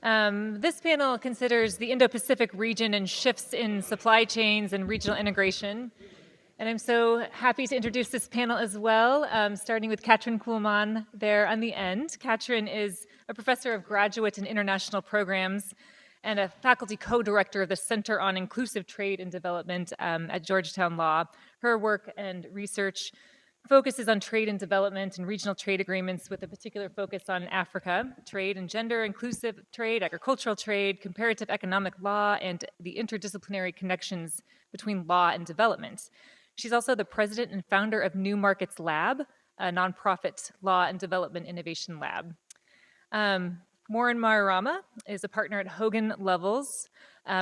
This panel considers the Indo-Pacific region and shifts in supply chains and regional integration. And I'm so happy to introduce this panel as well, starting with Katrin Kuhlmann there on the end. Katrin is a professor of graduate and international programs and a faculty co-director of the Center on Inclusive Trade and Development at Georgetown Law. Her work and research focuses on trade and development and regional trade agreements with a particular focus on Africa, trade and gender inclusive trade, agricultural trade, comparative economic law, and the interdisciplinary connections between law and development. She's also the president and founder of New Markets Lab, a nonprofit law and development innovation lab. Warren Maruyama is a partner at Hogan Lovells,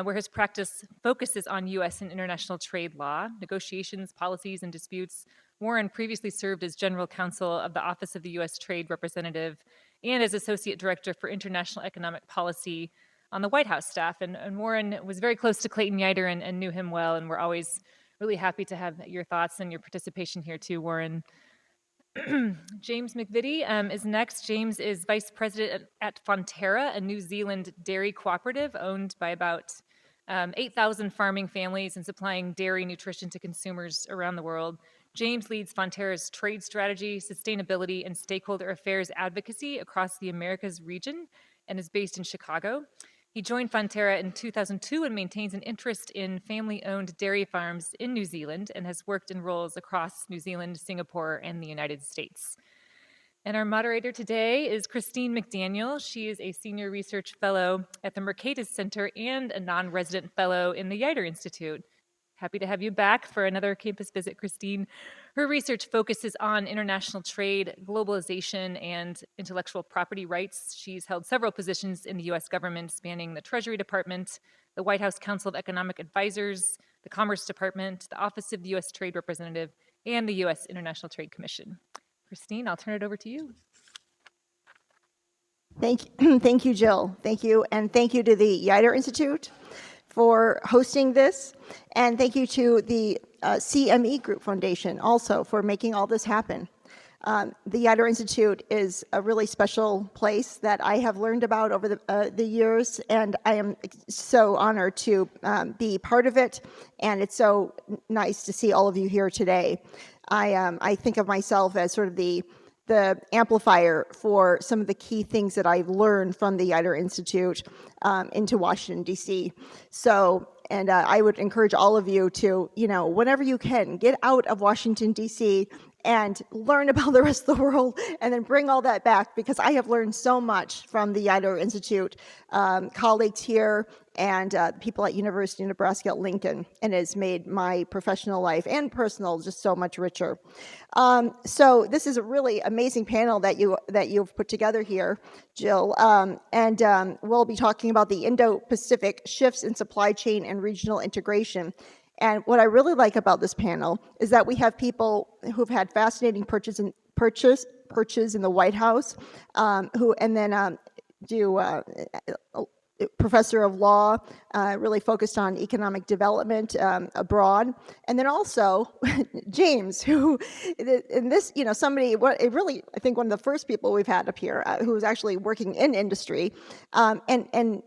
where his practice focuses on U.S. and international trade law, negotiations, policies, and disputes. Warren previously served as General Counsel of the Office of the U.S. Trade Representative and as Associate Director for International Economic Policy on the White House staff. And Warren was very close to Clayton Yeutter and knew him well, and we're always really happy to have your thoughts and your participation here too, Warren. James McVitty is next. James is Vice President at Fonterra, a New Zealand dairy cooperative owned by about 8,000 farming families and supplying dairy nutrition to consumers around the world. James leads Fonterra's trade strategy, sustainability, and stakeholder affairs advocacy across the Americas region and is based in Chicago. He joined Fonterra in 2002 and maintains an interest in family-owned dairy farms in New Zealand and has worked in roles across New Zealand, Singapore, and the United States. And our moderator today is Christine McDaniel. She is a senior research fellow at the Mercatus Center and a non-resident fellow in the Yeutter Institute. Happy to have you back for another campus visit, Christine. Her research focuses on international trade, globalization, and intellectual property rights. She's held several positions in the U.S. government, spanning the Treasury Department, the White House Council of Economic Advisors, the Commerce Department, the Office of the U.S. Trade Representative, and the U.S. International Trade Commission. Christine, I'll turn it over to you. Thank you, Jill. Thank you, and thank you to the Yeutter Institute for hosting this, and thank you to the CME Group Foundation also for making all this happen. The Yeutter Institute is a really special place that I have learned about over the years, and I am so honored to be part of it, and it's so nice to see all of you here today. I think of myself as sort of the amplifier for some of the key things that I've learned from the Yeutter Institute into Washington, D.C. So, and I would encourage all of you to, whenever you can, get out of Washington, D.C. and learn about the rest of the world and then bring all that back, because I have learned so much from the Yeutter Institute, colleagues here, and people at University of Nebraska at Lincoln, and has made my professional life and personal just so much richer. So this is a really amazing panel that you've put together here, Jill, and we'll be talking about the Indo-Pacific shifts in supply chain and regional integration. And what I really like about this panel is that we have people who've had fascinating perches in the White House, who and then professor of law, really focused on economic development abroad, and then also James, who in this, somebody, really, I think one of the first people we've had up here who was actually working in industry, and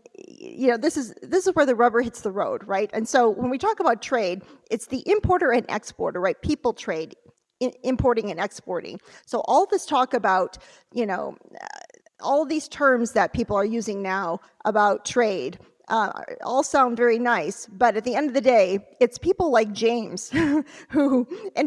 this is where the rubber hits the road, right? And so when we talk about trade, it's the importer and exporter, right? People trade, importing and exporting. So all this talk about, all these terms that people are using now about trade all sound very nice, but at the end of the day, it's people like James and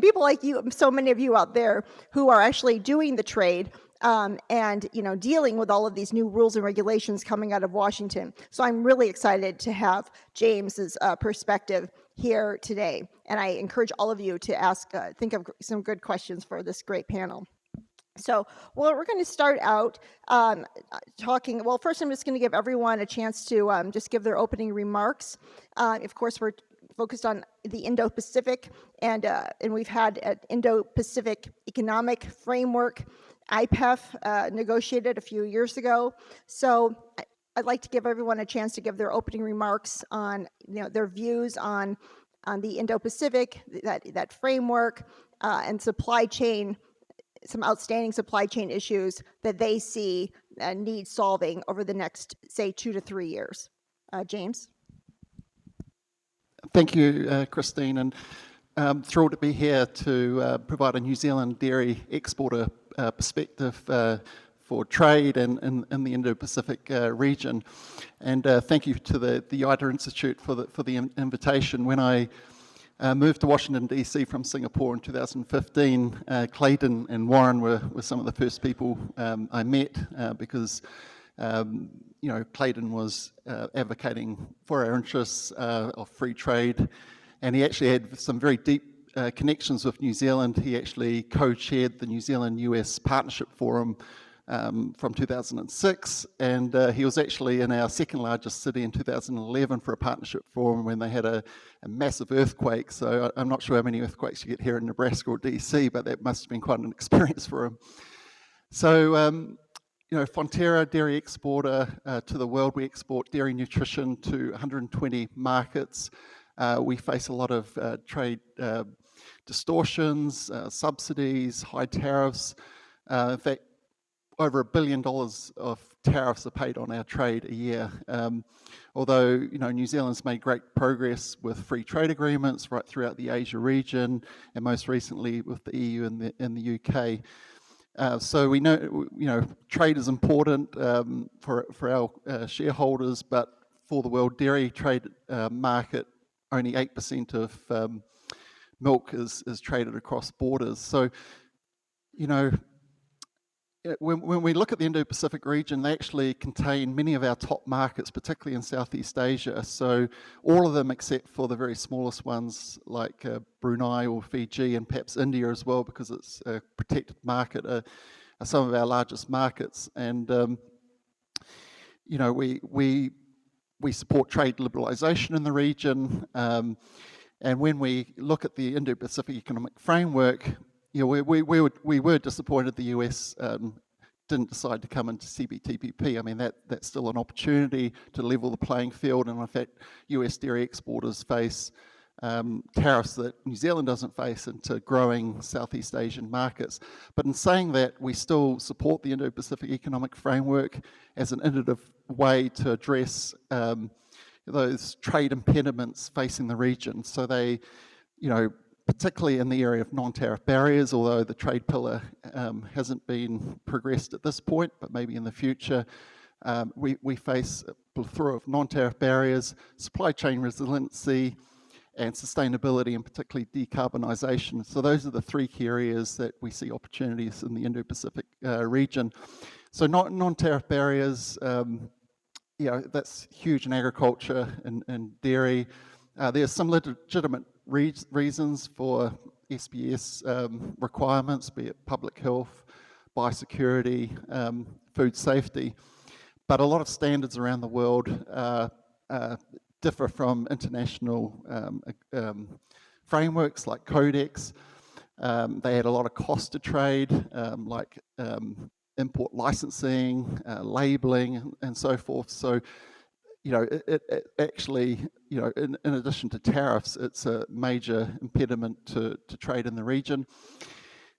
people like you, so many of you out there, who are actually doing the trade and dealing with all of these new rules and regulations coming out of Washington. So I'm really excited to have James's perspective here today, and I encourage all of you to think of some good questions for this great panel. So, we're going to start out talking. Well, first, I'm just going to give everyone a chance to just give their opening remarks. Of course, we're focused on the Indo-Pacific, and we've had an Indo-Pacific Economic Framework, IPEF, negotiated a few years ago. So, I'd like to give everyone a chance to give their opening remarks on their views on the Indo-Pacific, that framework, and supply chain. Some outstanding supply chain issues that they see need solving over the next, say, 2 to 3 years? James? Thank you, Christine, and I'm thrilled to be here to provide a New Zealand dairy exporter perspective for trade and in the Indo-Pacific region. And thank you to the Yeutter Institute for the invitation. When I moved to Washington, D.C. from Singapore in 2015, Clayton and Warren were some of the first people I met because Clayton was advocating for our interests of free trade, and he actually had some very deep connections with New Zealand. He actually co-chaired the New Zealand-US Partnership Forum from 2006, and he was actually in our second largest city in 2011 for a partnership forum when they had a massive earthquake. So I'm not sure how many earthquakes you get here in Nebraska or DC, but that must have been quite an experience for him. So Fonterra, dairy exporter to the world. We export dairy nutrition to 120 markets. We face a lot of trade distortions, subsidies, high tariffs. In fact, over $1 billion of tariffs are paid on our trade a year. Although New Zealand's made great progress with free trade agreements right throughout the Asia region, and most recently with the EU and the UK. So we know, trade is important for our shareholders, but for the world dairy trade market, only 8% of milk is traded across borders. So, when we look at the Indo-Pacific region, they actually contain many of our top markets, particularly in Southeast Asia. So all of them except for the very smallest ones like Brunei or Fiji, and perhaps India as well, because it's a protected market, are some of our largest markets. And we support trade liberalisation in the region. And when we look at the Indo-Pacific Economic Framework, we were disappointed the US didn't decide to come into CPTPP. I mean, that's still an opportunity to level the playing field, and in fact, US dairy exporters face tariffs that New Zealand doesn't face into growing Southeast Asian markets. But in saying that, we still support the Indo-Pacific Economic Framework as an innovative way to address those trade impediments facing the region. So they, particularly in the area of non-tariff barriers, although the trade pillar hasn't been progressed at this point, but maybe in the future, we face a plethora of non-tariff barriers, supply chain resiliency, and sustainability, and particularly decarbonisation. So those are the three key areas that we see opportunities in the Indo-Pacific region. So non-tariff barriers, that's huge in agriculture and dairy. There's some legitimate reasons for SPS requirements, be it public health, biosecurity, food safety, but a lot of standards around the world differ from international frameworks like Codex. They had a lot of cost to trade, like import licensing, labeling, and so forth. So it actually, in addition to tariffs, it's a major impediment to trade in the region.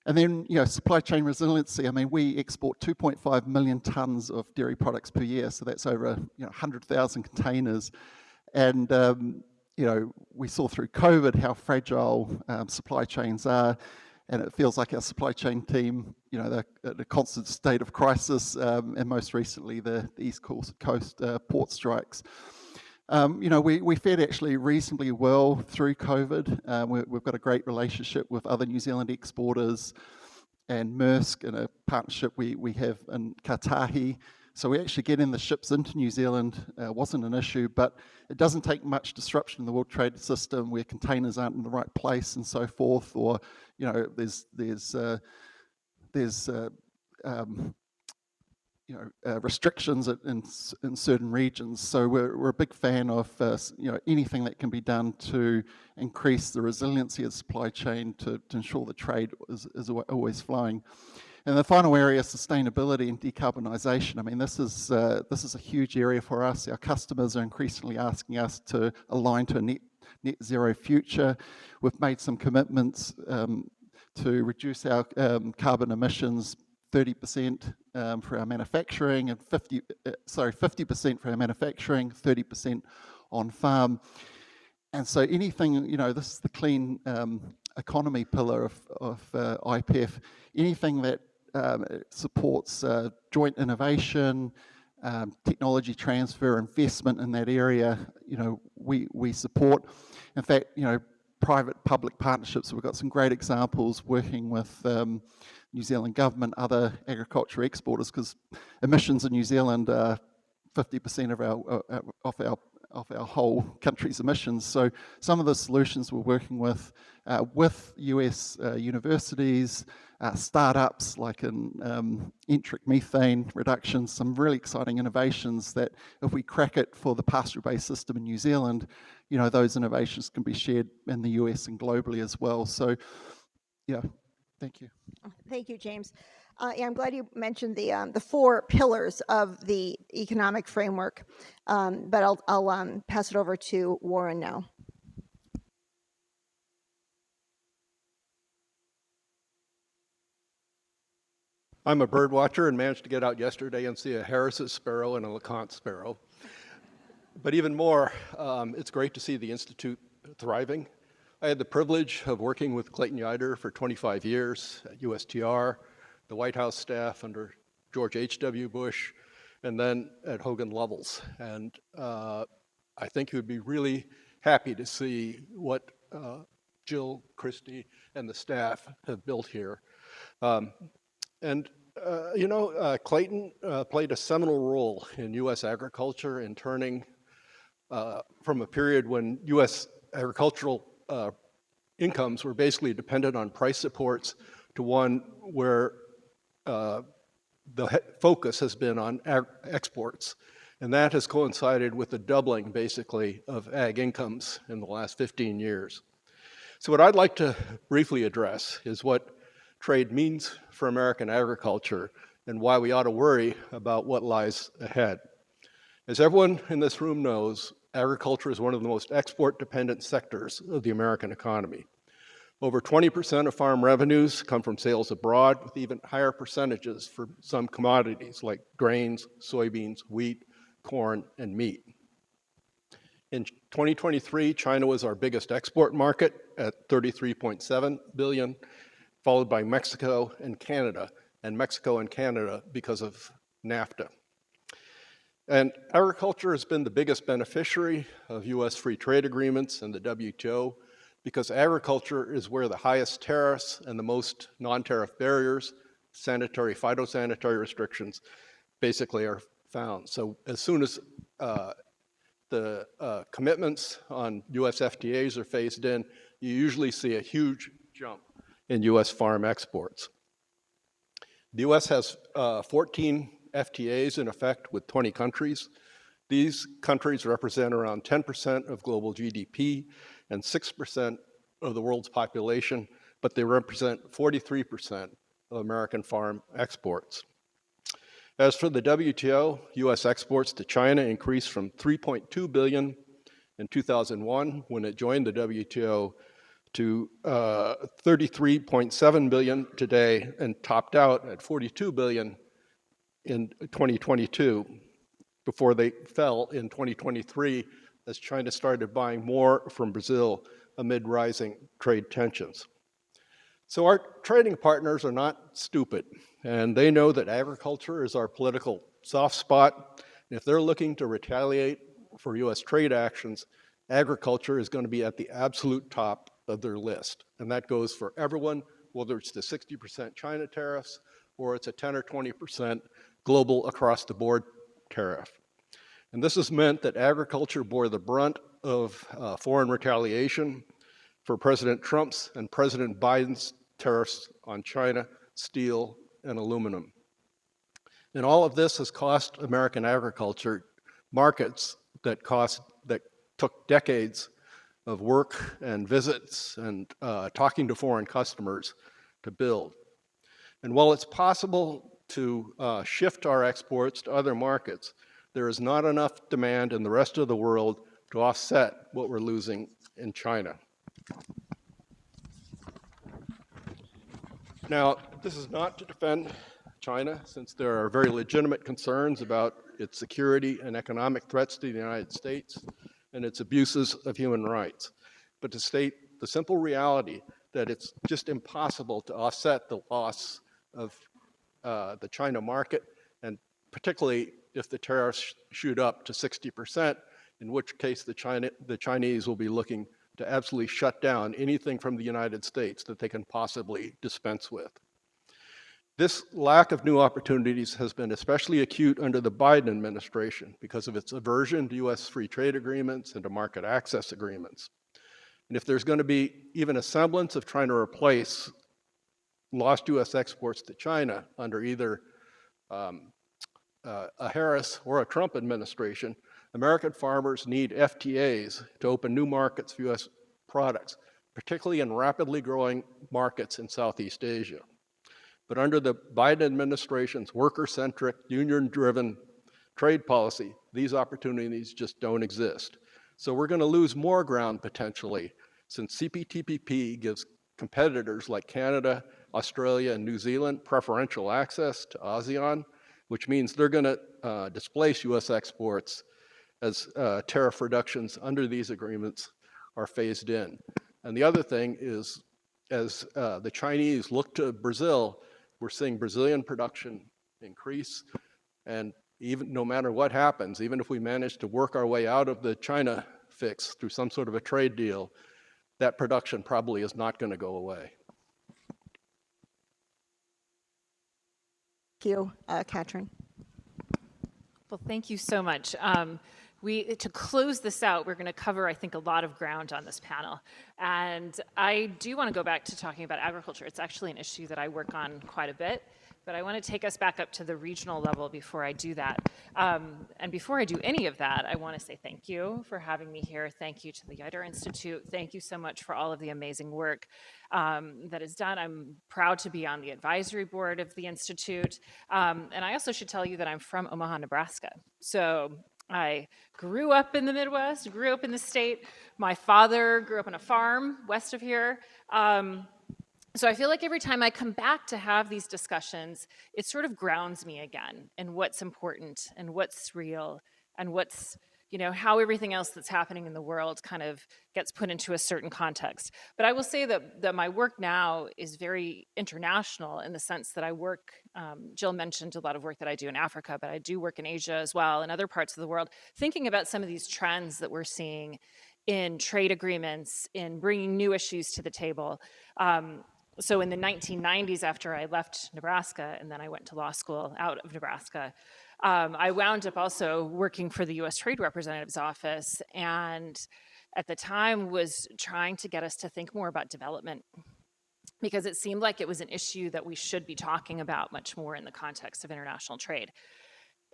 And then, supply chain resiliency. I mean, we export 2.5 million tonnes of dairy products per year, so that's over 100,000 containers. And, we saw through COVID how fragile supply chains are, and it feels like our supply chain team, they're at a constant state of crisis, and most recently the East Coast port strikes. We fared actually reasonably well through COVID. We've got a great relationship with other New Zealand exporters and Maersk, and a partnership we have in Katahi. So we actually getting the ships into New Zealand wasn't an issue, but it doesn't take much disruption in the world trade system where containers aren't in the right place and so forth, or there's restrictions in certain regions. So we're a big fan of anything that can be done to increase the resiliency of the supply chain to ensure the trade is always flowing. And the final area is sustainability and decarbonisation. I mean, this is a huge area for us. Our customers are increasingly asking us to align to a net zero future. We've made some commitments to reduce our carbon emissions 30% for our manufacturing, and 50% for our manufacturing, 30% on farm. And so anything, this is the clean economy pillar of IPEF. Anything that supports joint innovation, technology transfer, investment in that area, we support. In fact, private-public partnerships, we've got some great examples working with New Zealand government, other agriculture exporters, because emissions in New Zealand are 50% of our whole country's emissions. So some of the solutions we're working with US universities, startups like in enteric methane reduction, some really exciting innovations that if we crack it for the pasture-based system in New Zealand, those innovations can be shared in the US and globally as well. So, yeah, thank you. Thank you, James. Yeah, I'm glad you mentioned the 4 pillars of the economic framework, but I'll pass it over to Warren now. I'm a bird watcher and managed to get out yesterday and see a Harris's sparrow and a LeConte sparrow. But even more, it's great to see the Institute thriving. I had the privilege of working with Clayton Yeutter for 25 years at USTR, the White House staff under George H.W. Bush, and then at Hogan Lovells. And I think he would be really happy to see what Jill, Christy, and the staff have built here. Clayton played a seminal role in U.S. agriculture in turning from a period when U.S. agricultural incomes were basically dependent on price supports to one where the focus has been on exports. And that has coincided with the doubling, basically, of ag incomes in the last 15 years. So what I'd like to briefly address is what trade means for American agriculture and why we ought to worry about what lies ahead. As everyone in this room knows, agriculture is one of the most export-dependent sectors of the American economy. Over 20% of farm revenues come from sales abroad, with even higher percentages for some commodities like grains, soybeans, wheat, corn, and meat. In 2023, China was our biggest export market at $33.7 billion, followed by Mexico and Canada, because of NAFTA. And agriculture has been the biggest beneficiary of U.S. free trade agreements and the WTO, because agriculture is where the highest tariffs and the most non-tariff barriers, sanitary, phytosanitary restrictions, basically are found. So as soon as the commitments on U.S. FTAs are phased in, you usually see a huge jump in U.S. farm exports. The U.S. has 14 FTAs in effect with 20 countries. These countries represent around 10% of global GDP and 6% of the world's population, but they represent 43% of American farm exports. As for the WTO, U.S. exports to China increased from $3.2 billion in 2001, when it joined the WTO, to $33.7 billion today, and topped out at $42 billion in 2022, before they fell in 2023 as China started buying more from Brazil amid rising trade tensions. So our trading partners are not stupid, and they know that agriculture is our political soft spot. And if they're looking to retaliate for U.S. trade actions, agriculture is going to be at the absolute top of their list. And that goes for everyone, whether it's the 60% China tariffs or it's a 10 or 20% global across-the-board tariff. And this has meant that agriculture bore the brunt of foreign retaliation for President Trump's and President Biden's tariffs on China, steel, and aluminum. And all of this has cost American agriculture markets that took decades of work and visits and talking to foreign customers to build. And while it's possible to shift our exports to other markets, there is not enough demand in the rest of the world to offset what we're losing in China. Now, this is not to defend China, since there are very legitimate concerns about its security and economic threats to the United States and its abuses of human rights, but to state the simple reality that it's just impossible to offset the loss of the China market, and particularly if the tariffs shoot up to 60%, in which case the Chinese will be looking to absolutely shut down anything from the United States that they can possibly dispense with. This lack of new opportunities has been especially acute under the Biden administration because of its aversion to U.S. free trade agreements and to market access agreements. And if there's going to be even a semblance of trying to replace lost U.S. exports to China under either a Harris or a Trump administration, American farmers need FTAs to open new markets for U.S. products, particularly in rapidly growing markets in Southeast Asia. But under the Biden administration's worker-centric, union-driven trade policy, these opportunities just don't exist. So we're going to lose more ground potentially, since CPTPP gives competitors like Canada, Australia, and New Zealand preferential access to ASEAN, which means they're going to displace U.S. exports as tariff reductions under these agreements are phased in. And the other thing is, as the Chinese look to Brazil, we're seeing Brazilian production increase, and even no matter what happens, even if we manage to work our way out of the China fix through some sort of a trade deal, that production probably is not going to go away. Thank you, Katrin. Well, thank you so much. To close this out, we're going to cover, I think, a lot of ground on this panel. And I do want to go back to talking about agriculture. It's actually an issue that I work on quite a bit, but I want to take us back up to the regional level before I do that. And before I do any of that, I want to say thank you for having me here. Thank you to the Yeutter Institute. Thank you so much for all of the amazing work that is done. I'm proud to be on the advisory board of the Institute. And I also should tell you that I'm from Omaha, Nebraska. So I grew up in the Midwest, grew up in the state. My father grew up on a farm west of here. So I feel like every time I come back to have these discussions, it sort of grounds me again in what's important and what's real and what's, how everything else that's happening in the world kind of gets put into a certain context. But I will say that my work now is very international in the sense that I work, Jill mentioned a lot of work that I do in Africa, but I do work in Asia as well and other parts of the world, thinking about some of these trends that we're seeing in trade agreements, in bringing new issues to the table. So in the 1990s, after I left Nebraska, and then I went to law school out of Nebraska, I wound up also working for the U.S. Trade Representative's Office, and at the time was trying to get us to think more about development, because it seemed like it was an issue that we should be talking about much more in the context of international trade.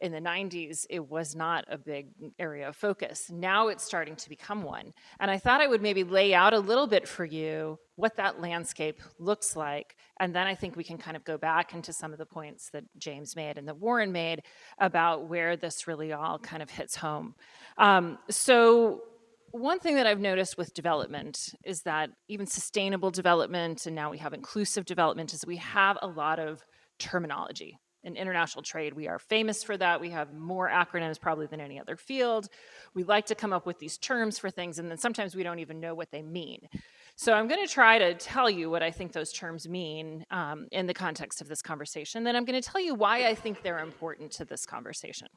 In the 90s, it was not a big area of focus. Now it's starting to become one. And I thought I would maybe lay out a little bit for you what that landscape looks like. And then I think we can kind of go back into some of the points that James made and that Warren made about where this really all kind of hits home. So one thing that I've noticed with development is that even sustainable development, and now we have inclusive development, is we have a lot of terminology. In international trade, we are famous for that. We have more acronyms probably than any other field. We like to come up with these terms for things, and then sometimes we don't even know what they mean. So I'm going to try to tell you what I think those terms mean in the context of this conversation. Then I'm going to tell you why I think they're important to this conversation.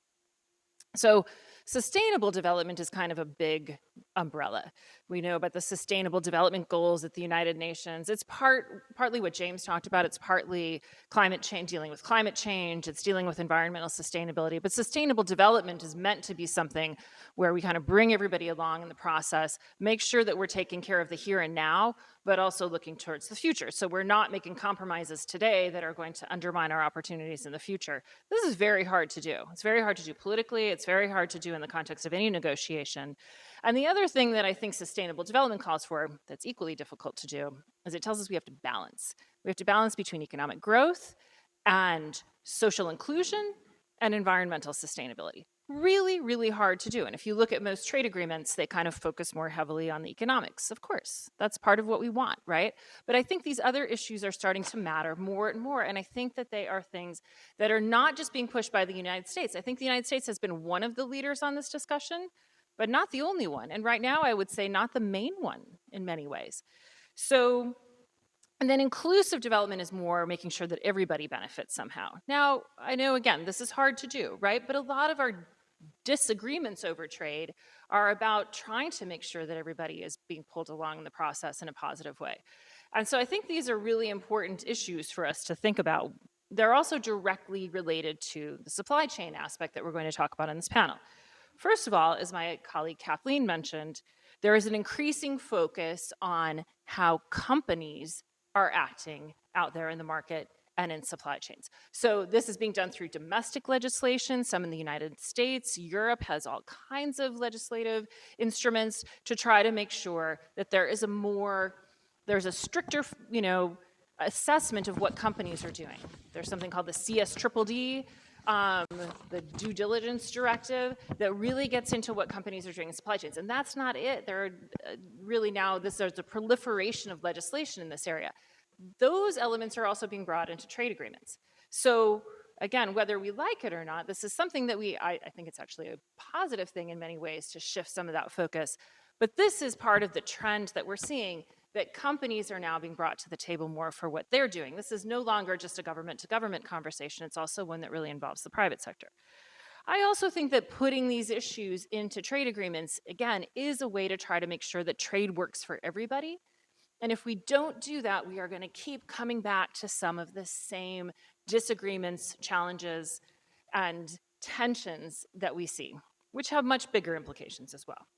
So sustainable development is kind of a big umbrella. We know about the Sustainable Development Goals at the United Nations. It's partly what James talked about. It's partly climate change, dealing with climate change. It's dealing with environmental sustainability. But sustainable development is meant to be something where we kind of bring everybody along in the process, make sure that we're taking care of the here and now, but also looking towards the future. So we're not making compromises today that are going to undermine our opportunities in the future. This is very hard to do. It's very hard to do politically. It's very hard to do in the context of any negotiation. And the other thing that I think sustainable development calls for that's equally difficult to do is it tells us we have to balance. We have to balance between economic growth and social inclusion and environmental sustainability. really, really hard to do. And if you look at most trade agreements, they kind of focus more heavily on the economics. Of course, that's part of what we want, right? But I think these other issues are starting to matter more and more. And I think that they are things that are not just being pushed by the United States. I think the United States has been one of the leaders on this discussion, but not the only one. And right now, I would say not the main one in many ways. So, and then inclusive development is more making sure that everybody benefits somehow. Now, I know, again, this is hard to do, right? But a lot of our disagreements over trade are about trying to make sure that everybody is being pulled along in the process in a positive way. And so I think these are really important issues for us to think about. They're also directly related to the supply chain aspect that we're going to talk about in this panel. First of all, as my colleague Kathleen mentioned, there is an increasing focus on how companies are acting out there in the market and in supply chains. So this is being done through domestic legislation, some in the United States. Europe has all kinds of legislative instruments to try to make sure that there's a stricter, assessment of what companies are doing. There's something called the CSDDD, the due diligence directive, that really gets into what companies are doing in supply chains. And that's not it. There are really now, there's a proliferation of legislation in this area. Those elements are also being brought into trade agreements. So again, whether we like it or not, this is something that I think it's actually a positive thing in many ways to shift some of that focus. But this is part of the trend that we're seeing, that companies are now being brought to the table more for what they're doing. This is no longer just a government-to-government conversation. It's also one that really involves the private sector. I also think that putting these issues into trade agreements, again, is a way to try to make sure that trade works for everybody. And if we don't do that, we are going to keep coming back to some of the same disagreements, challenges, and tensions that we see, which have much bigger implications as well.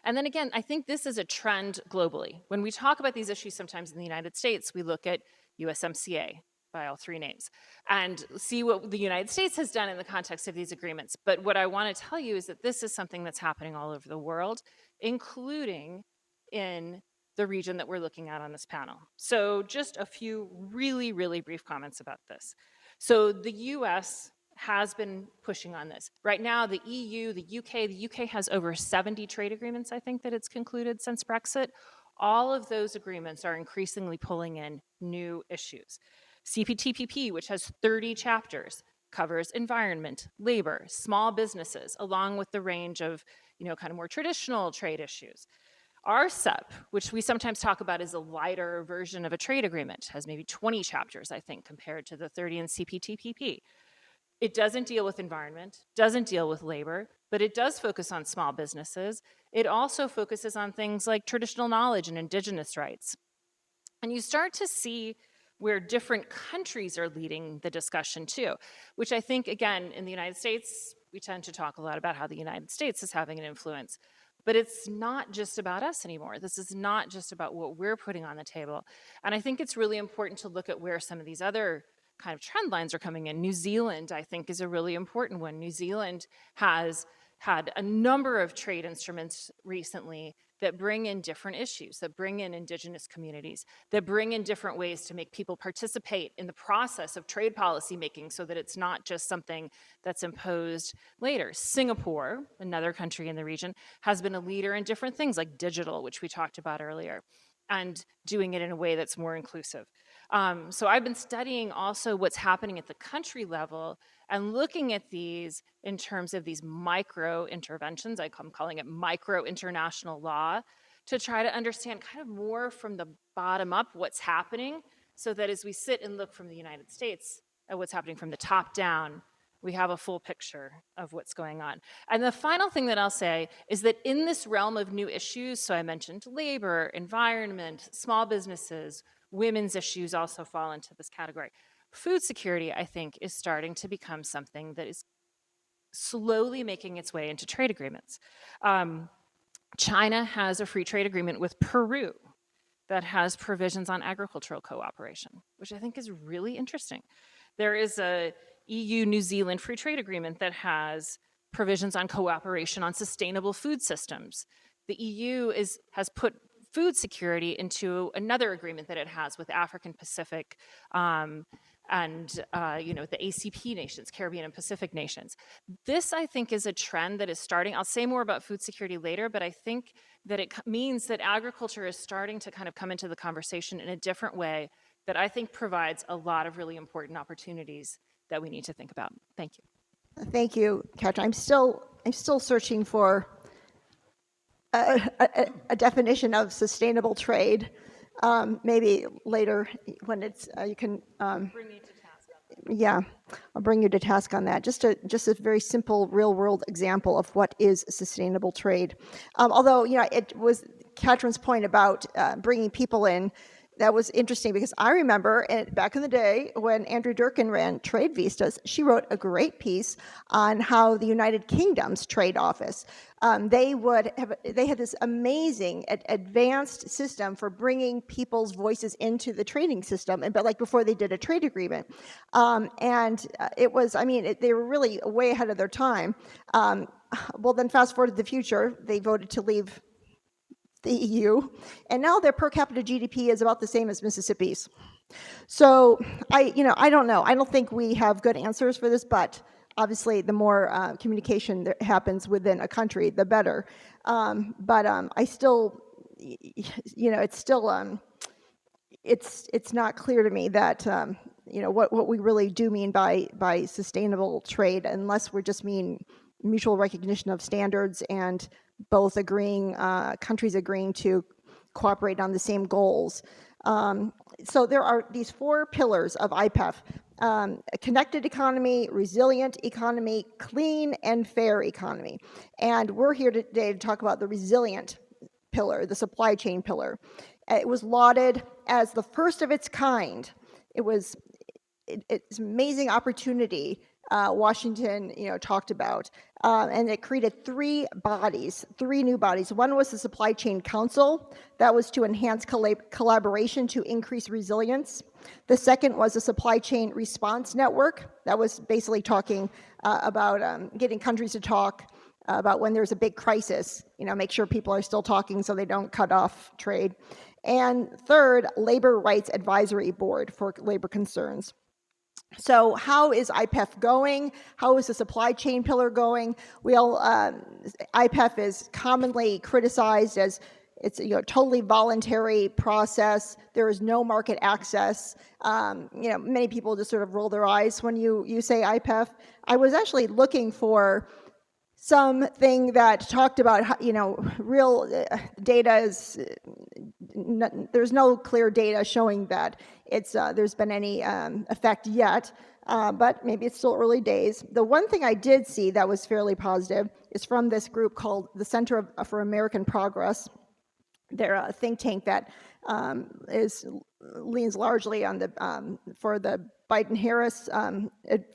And then again, I think this is a trend globally. When we talk about these issues sometimes in the United States, we look at USMCA by all three names and see what the United States has done in the context of these agreements. But what I want to tell you is that this is something that's happening all over the world, including in the region that we're looking at on this panel. So just a few really, really brief comments about this. So the US has been pushing on this. Right now, the EU, the UK has over 70 trade agreements, I think, that it's concluded since Brexit. All of those agreements are increasingly pulling in new issues. CPTPP, which has 30 chapters, covers environment, labor, small businesses, along with the range of, kind of more traditional trade issues. RCEP, which we sometimes talk about as a lighter version of a trade agreement, has maybe 20 chapters, I think, compared to the 30 in CPTPP. It doesn't deal with environment, doesn't deal with labor, but it does focus on small businesses. It also focuses on things like traditional knowledge and indigenous rights. And you start to see where different countries are leading the discussion too, which I think, again, in the United States, we tend to talk a lot about how the United States is having an influence. But it's not just about us anymore. This is not just about what we're putting on the table. And I think it's really important to look at where some of these other kind of trend lines are coming in. New Zealand, I think, is a really important one. New Zealand has had a number of trade instruments recently that bring in different issues, that bring in indigenous communities, that bring in different ways to make people participate in the process of trade policy making so that it's not just something that's imposed later. Singapore, another country in the region, has been a leader in different things like digital, which we talked about earlier, and doing it in a way that's more inclusive. So I've been studying also what's happening at the country level and looking at these in terms of these micro interventions. I'm calling it micro international law, to try to understand kind of more from the bottom up what's happening, so that as we sit and look from the United States at what's happening from the top down, we have a full picture of what's going on. And the final thing that I'll say is that in this realm of new issues, so I mentioned labor, environment, small businesses, women's issues also fall into this category. Food security, I think, is starting to become something that is slowly making its way into trade agreements. China has a free trade agreement with Peru that has provisions on agricultural cooperation, which I think is really interesting. There is a EU-New Zealand free trade agreement that has provisions on cooperation on sustainable food systems. The EU has put food security into another agreement that it has with African Pacific and the ACP nations, Caribbean and Pacific nations. This, I think, is a trend that is starting. I'll say more about food security later, but I think that it means that agriculture is starting to kind of come into the conversation in a different way that I think provides a lot of really important opportunities that we need to think about. Thank you. Thank you, Katrin. I'm still searching for a definition of sustainable trade. Maybe later when it's you can. Bring me to task on that. Yeah, I'll bring you to task on that. Just a very simple, real-world example of what is sustainable trade. Although it was Katrin's point about bringing people in. That was interesting because I remember back in the day when Andrew Durkin ran Trade Vistas, she wrote a great piece on how the United Kingdom's trade office, they had this amazing advanced system for bringing people's voices into the trading system, but like before they did a trade agreement. It was, they were really way ahead of their time. Well, then fast forward to the future, they voted to leave the EU, and now their per capita GDP is about the same as Mississippi's. So I don't know. I don't think we have good answers for this, but obviously the more communication that happens within a country, the better. I still, it's still, it's not clear to me that what we really do mean by sustainable trade, unless we just mean mutual recognition of standards and both countries agreeing to cooperate on the same goals. So there are these 4 pillars of IPEF: a connected economy, resilient economy, clean and fair economy. And we're here today to talk about the resilient pillar, the supply chain pillar. It was lauded as the first of its kind. It's an amazing opportunity Washington, talked about, and it created 3 new bodies. One was the Supply Chain Council, that was to enhance collaboration to increase resilience. The second was a Supply Chain Response Network, that was basically talking about getting countries to talk about when there's a big crisis, make sure people are still talking so they don't cut off trade. And third, Labor Rights Advisory Board for labor concerns. So how is IPEF going? How is the supply chain pillar going? IPEF is commonly criticized as it's totally voluntary process. There is no market access. Many people just sort of roll their eyes when you say IPEF. I was actually looking for something that talked about real data is there's no clear data showing that there's been any effect yet, but maybe it's still early days. The one thing I did see that was fairly positive is from this group called the Center for American Progress. They're a think tank that leans largely on for the Biden-Harris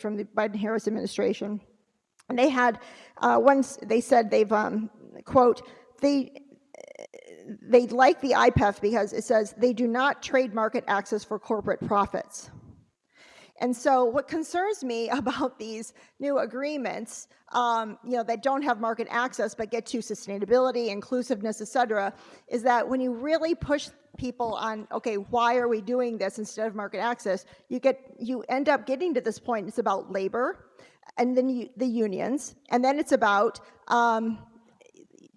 from the Biden-Harris administration. And they had they said they've quote they like the IPEF because it says they do not trade market access for corporate profits. And so what concerns me about these new agreements, that don't have market access but get to sustainability, inclusiveness, et cetera, is that when you really push people on, okay, why are we doing this instead of market access, you end up getting to this point. It's about labor, and then the unions, and then it's about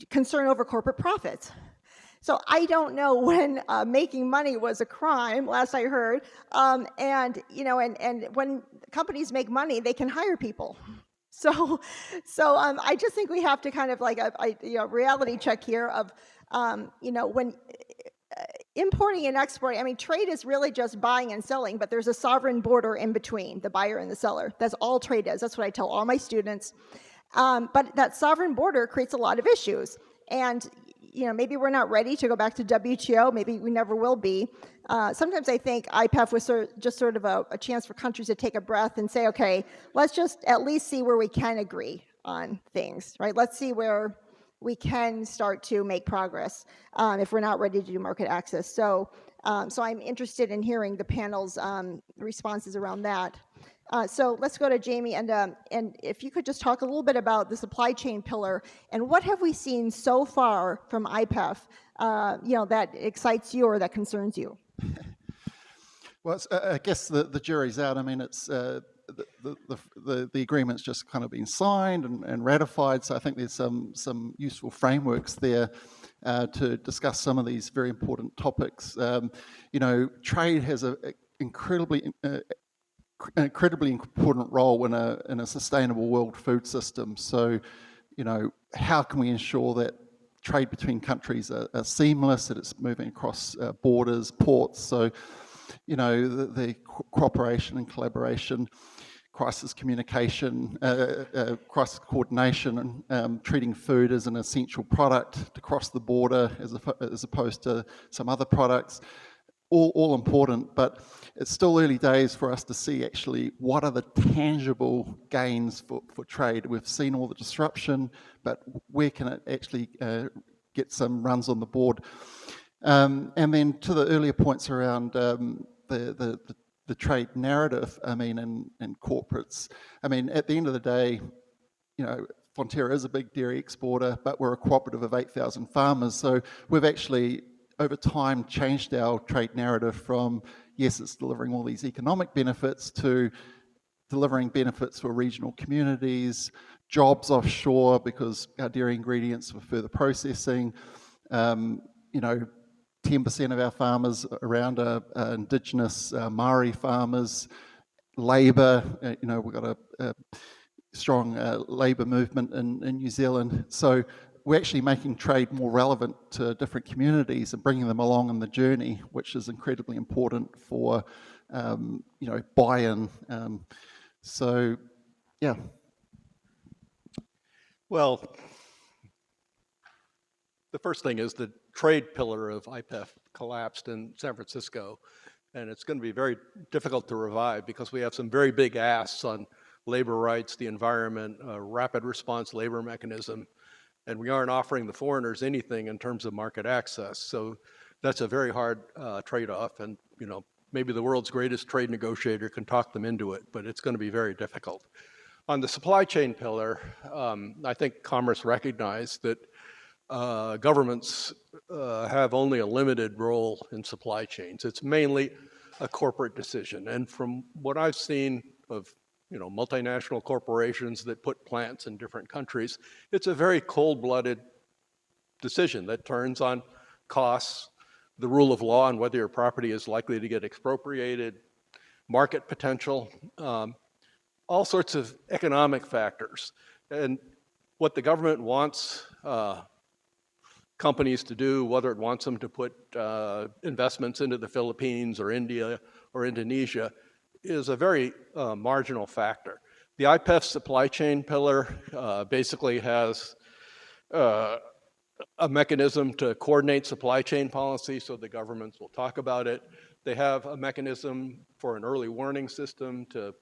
concern over corporate profits. So I don't know when making money was a crime, last I heard, and when companies make money, they can hire people. So I just think we have to kind of like a reality check here of, when importing and exporting, trade is really just buying and selling, but there's a sovereign border in between the buyer and the seller. That's all trade is. That's what I tell all my students. But that sovereign border creates a lot of issues. And maybe we're not ready to go back to WTO. Maybe we never will be. Sometimes I think IPEF was just sort of a chance for countries to take a breath and say, okay, let's just at least see where we can agree on things, right? Let's see where we can start to make progress if we're not ready to do market access. So I'm interested in hearing the panel's responses around that. So let's go to Jamie, and if you could just talk a little bit about the supply chain pillar, and what have we seen so far from IPEF, that excites you or that concerns you? Well, I guess the jury's out. I mean, it's the agreement's just kind of been signed and ratified. So I think there's some useful frameworks there to discuss some of these very important topics. Trade has an incredibly important role in a sustainable world food system. So, how can we ensure that trade between countries are seamless, that it's moving across borders, ports? So, the cooperation and collaboration, crisis communication, crisis coordination, and treating food as an essential product to cross the border as opposed to some other products, all important, but it's still early days for us to see actually what are the tangible gains for trade. We've seen all the disruption, but where can it actually get some runs on the board? And then to the earlier points around the trade narrative, and corporates. At the end of the day, Fonterra is a big dairy exporter, but we're a cooperative of 8,000 farmers. So we've actually, over time, changed our trade narrative from, yes, it's delivering all these economic benefits, to delivering benefits for regional communities, jobs offshore because our dairy ingredients for further processing. 10% of our farmers around are indigenous Maori farmers. Labour, we've got a strong labour movement in New Zealand. So we're actually making trade more relevant to different communities and bringing them along on the journey, which is incredibly important for, buy-in. So, yeah. Well, the first thing is the trade pillar of IPEF collapsed in San Francisco, and it's going to be very difficult to revive because we have some very big asks on labor rights, the environment, rapid response labor mechanism, and we aren't offering the foreigners anything in terms of market access. So that's a very hard trade-off, and maybe the world's greatest trade negotiator can talk them into it, but it's going to be very difficult. On the supply chain pillar, I think Commerce recognized that governments have only a limited role in supply chains. It's mainly a corporate decision. And from what I've seen of multinational corporations that put plants in different countries, it's a very cold-blooded decision that turns on costs, the rule of law, and whether your property is likely to get expropriated, market potential, all sorts of economic factors. And what the government wants companies to do, whether it wants them to put investments into the Philippines or India or Indonesia, is a very marginal factor. The IPEF supply chain pillar basically has a mechanism to coordinate supply chain policy, so the governments will talk about it. They have a mechanism for an early warning system to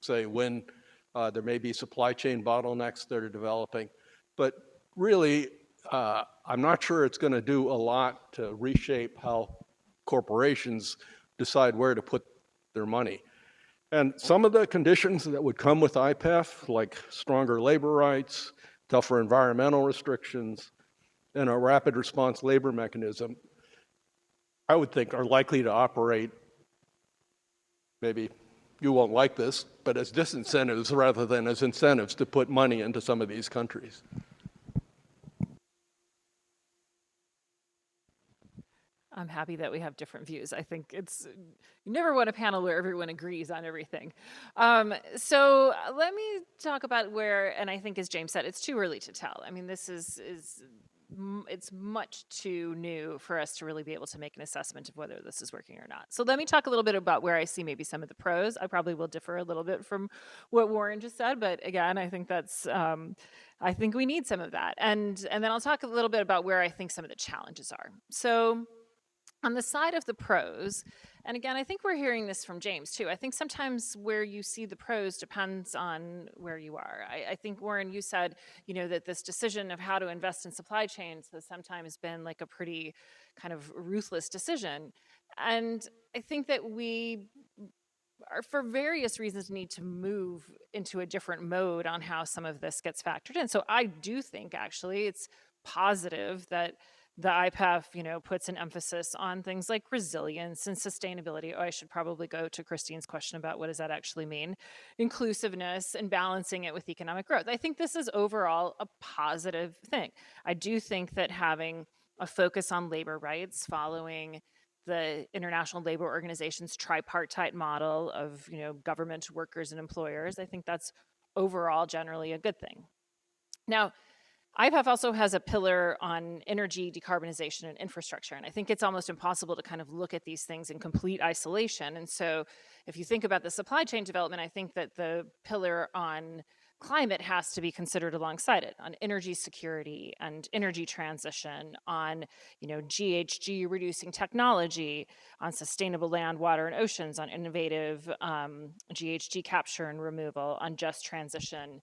say when there may be supply chain bottlenecks that are developing. But really, I'm not sure it's going to do a lot to reshape how corporations decide where to put their money. And some of the conditions that would come with IPEF, like stronger labor rights, tougher environmental restrictions, and a rapid response labor mechanism, I would think are likely to operate, maybe you won't like this, but as disincentives rather than as incentives to put money into some of these countries. I'm happy that we have different views. I think you never want a panel where everyone agrees on everything. So let me talk about where, and I think as James said, it's too early to tell. I mean, this it's much too new for us to really be able to make an assessment of whether this is working or not. So let me talk a little bit about where I see maybe some of the pros. I probably will differ a little bit from what Warren just said, but again, I think that's, I think we need some of that. And then I'll talk a little bit about where I think some of the challenges are. So on the side of the pros, and again, I think we're hearing this from James too, I think sometimes where you see the pros depends on where you are. I think, Warren, you said, that this decision of how to invest in supply chains has sometimes been like a pretty kind of ruthless decision. And I think that we are, for various reasons, need to move into a different mode on how some of this gets factored in. So I do think, actually, it's positive that The IPEF, puts an emphasis on things like resilience and sustainability. Oh, I should probably go to Christine's question about what does that actually mean? Inclusiveness and balancing it with economic growth. I think this is overall a positive thing. I do think that having a focus on labor rights following the International Labor Organization's tripartite model of, government, workers, and employers, I think that's overall generally a good thing. Now, IPEF also has a pillar on energy decarbonization and infrastructure, and I think it's almost impossible to kind of look at these things in complete isolation. And so if you think about the supply chain development, I think that the pillar on climate has to be considered alongside it, on energy security and energy transition, on GHG reducing technology, on sustainable land, water, and oceans, on innovative GHG capture and removal, on just transition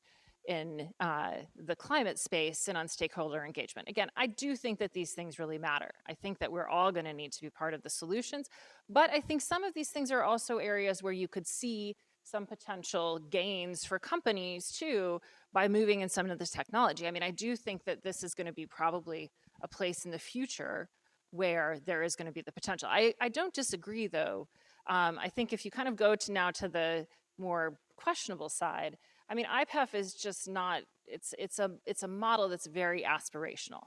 in the climate space, and on stakeholder engagement. Again, I do think that these things really matter. I think that we're all going to need to be part of the solutions, but I think some of these things are also areas where you could see some potential gains for companies too by moving in some of this technology. I mean, I do think that this is going to be probably a place in the future where there is going to be the potential. I don't disagree though. I think if you kind of go to the more questionable side, I mean, IPEF is just not, it's a model that's very aspirational.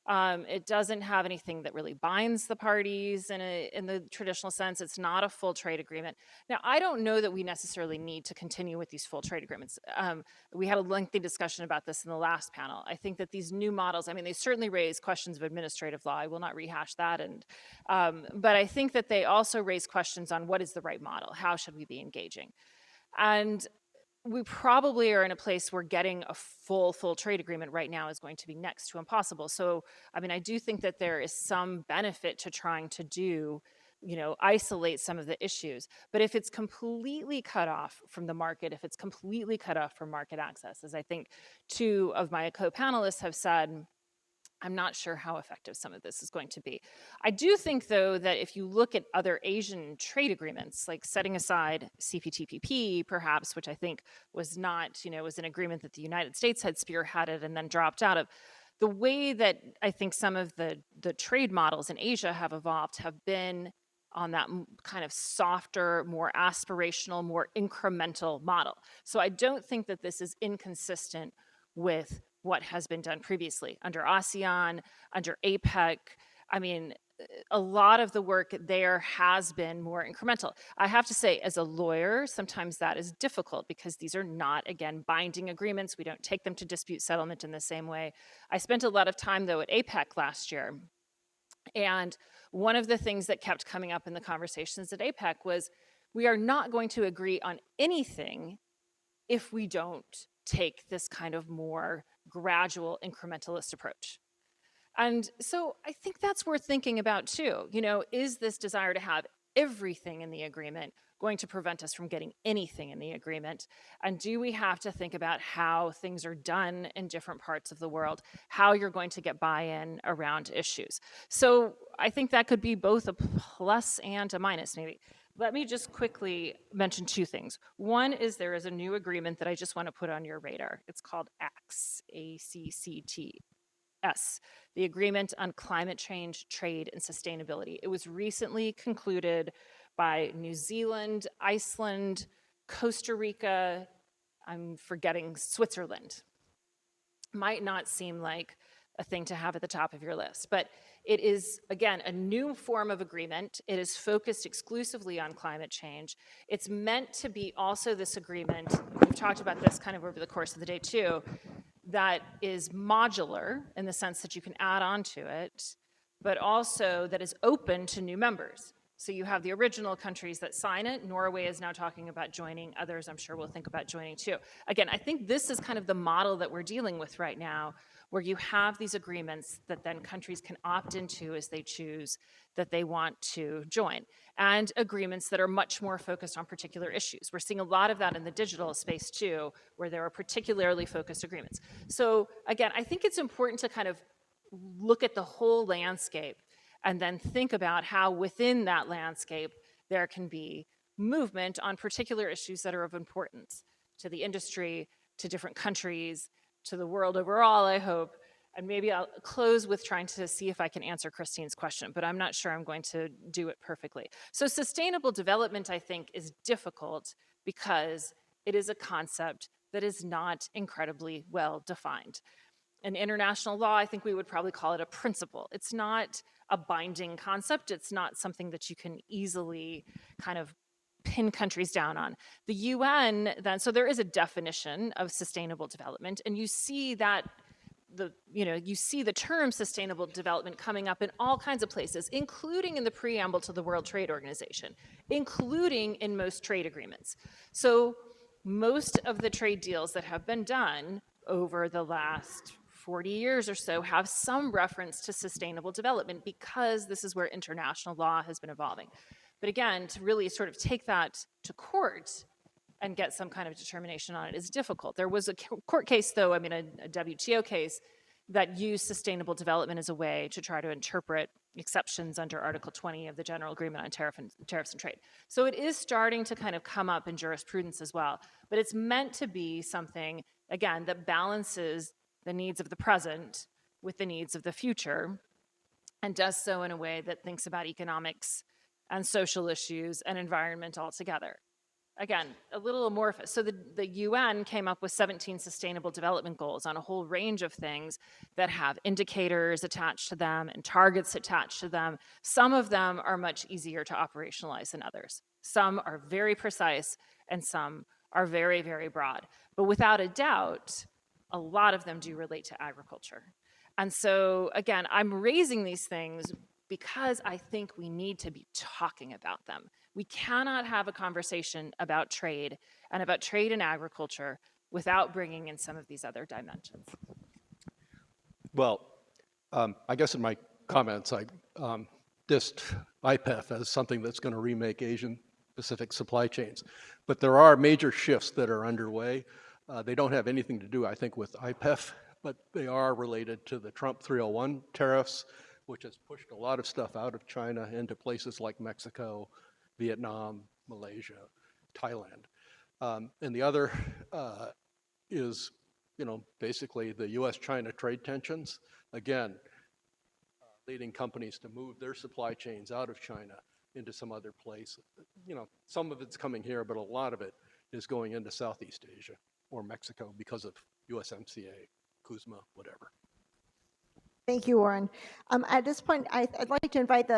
It doesn't have anything that really binds the parties in the traditional sense. It's not a full trade agreement. Now, I don't know that we necessarily need to continue with these full trade agreements. We had a lengthy discussion about this in the last panel. I think that these new models, I mean, they certainly raise questions of administrative law. I will not rehash that. But I think that they also raise questions on what is the right model? How should we be engaging? And we probably are in a place where getting a full trade agreement right now is going to be next to impossible. So, I mean, I do think that there is some benefit to trying to do, isolate some of the issues. But if it's completely cut off from the market, if it's completely cut off from market access, as I think two of my co-panelists have said, I'm not sure how effective some of this is going to be. I do think, though, that if you look at other Asian trade agreements, like setting aside CPTPP, perhaps, which I think was not, was an agreement that the United States had spearheaded and then dropped out of, the way that I think some of the trade models in Asia have evolved have been on that kind of softer, more aspirational, more incremental model. So I don't think that this is inconsistent with what has been done previously under ASEAN, under APEC. I mean, a lot of the work there has been more incremental. I have to say, as a lawyer, sometimes that is difficult because these are not, again, binding agreements. We don't take them to dispute settlement in the same way. I spent a lot of time, though, at APEC last year. And one of the things that kept coming up in the conversations at APEC was, we are not going to agree on anything if we don't take this kind of more gradual incrementalist approach. And so I think that's worth thinking about too. Is this desire to have everything in the agreement going to prevent us from getting anything in the agreement? And do we have to think about how things are done in different parts of the world, how you're going to get buy-in around issues? So I think that could be both a plus and a minus, maybe. Let me just quickly mention two things. One is there is a new agreement that I just want to put on your radar. It's called ACCS, A-C-C-T-S, the Agreement on Climate Change, Trade, and Sustainability. It was recently concluded by New Zealand, Iceland, Costa Rica, I'm forgetting Switzerland. Might not seem like a thing to have at the top of your list, but it is, again, a new form of agreement. It is focused exclusively on climate change. It's meant to be also this agreement, we've talked about this kind of over the course of the day too, that is modular in the sense that you can add on to it, but also that is open to new members. So you have the original countries that sign it. Norway is now talking about joining. Others, I'm sure, will think about joining too. Again, I think this is kind of the model that we're dealing with right now, where you have these agreements that then countries can opt into as they choose that they want to join, and agreements that are much more focused on particular issues. We're seeing a lot of that in the digital space too, where there are particularly focused agreements. So again, I think it's important to kind of look at the whole landscape and then think about how within that landscape there can be movement on particular issues that are of importance to the industry, to different countries, to the world overall, I hope. And maybe I'll close with trying to see if I can answer Christine's question, but I'm not sure I'm going to do it perfectly. So sustainable development, I think, is difficult because it is a concept that is not incredibly well defined. In international law, I think we would probably call it a principle. It's not a binding concept. It's not something that you can easily kind of pin countries down on. The UN then, so there is a definition of sustainable development, and you see that you see the term sustainable development coming up in all kinds of places, including in the preamble to the World Trade Organization, including in most trade agreements. So most of the trade deals that have been done over the last 40 years or so have some reference to sustainable development because this is where international law has been evolving. But again, to really sort of take that to court and get some kind of determination on it is difficult. There was a court case, though, a WTO case, that used sustainable development as a way to try to interpret exceptions under Article 20 of the General Agreement on Tariffs and Trade. So it is starting to kind of come up in jurisprudence as well. But it's meant to be something, again, that balances the needs of the present with the needs of the future, and does so in a way that thinks about economics and social issues and environment all together. Again, a little amorphous. So the UN came up with 17 sustainable development goals on a whole range of things that have indicators attached to them and targets attached to them. Some of them are much easier to operationalize than others. Some are very precise and some are very, very broad. But without a doubt, a lot of them do relate to agriculture. And so, again, I'm raising these things because I think we need to be talking about them. We cannot have a conversation about trade and agriculture without bringing in some of these other dimensions. Well, I guess in my comments, I dissed IPEF as something that's going to remake Asian Pacific supply chains. But there are major shifts that are underway. They don't have anything to do, I think, with IPEF, but they are related to the Trump 301 tariffs, which has pushed a lot of stuff out of China into places like Mexico, Vietnam, Malaysia, Thailand. And the other is, basically the US-China trade tensions. Again, leading companies to move their supply chains out of China into some other place. Some of it's coming here, but a lot of it is going into Southeast Asia or Mexico because of USMCA, CUSMA, whatever. Thank you, Warren. At this point, I'd like to invite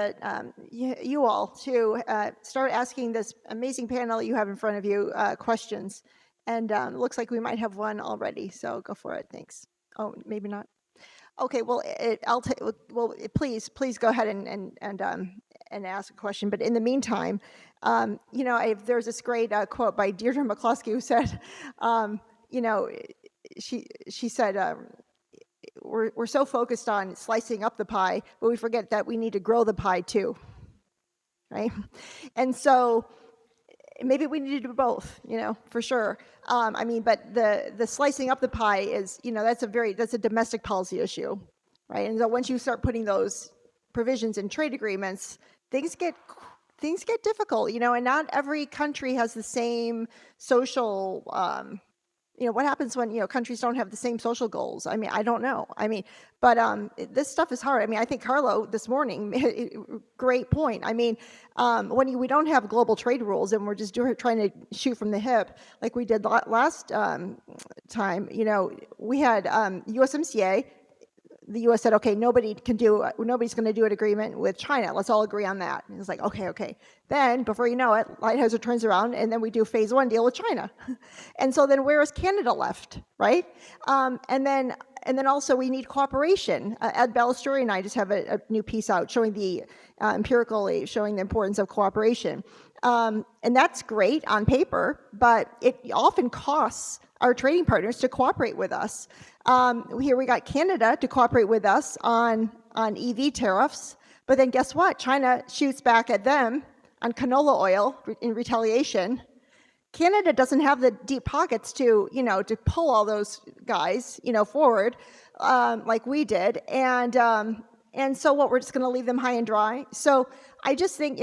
you all to start asking this amazing panel you have in front of you questions. And it looks like we might have one already, so go for it. Thanks. Oh, maybe not. Okay. Well, please go ahead and ask a question. But in the meantime, there's this great quote by Deirdre McCloskey who said, she said. We're so focused on slicing up the pie, but we forget that we need to grow the pie too, right? And so maybe we need to do both, for sure. But the slicing up the pie is, that's a domestic policy issue, right? And so once you start putting those provisions in trade agreements, things get difficult, and not every country has the same social. What happens when, countries don't have the same social goals? I don't know. But this stuff is hard. I think Carlo this morning, great point. When we don't have global trade rules and we're just trying to shoot from the hip, like we did last time, we had USMCA. The U.S. said, okay, nobody's going to do an agreement with China. Let's all agree on that. And it's like, okay. Then, before you know it, Lighthizer turns around, and then we do phase one deal with China. And so then where is Canada left, right? And then also we need cooperation. Ed Ballestori and I just have a new piece out showing empirically showing the importance of cooperation. And that's great on paper, but it often costs our trading partners to cooperate with us. Here we got Canada to cooperate with us on EV tariffs, but then guess what? China shoots back at them on canola oil in retaliation. Canada doesn't have the deep pockets to pull all those guys, forward like we did, and And so what, we're just going to leave them high and dry? So I just think,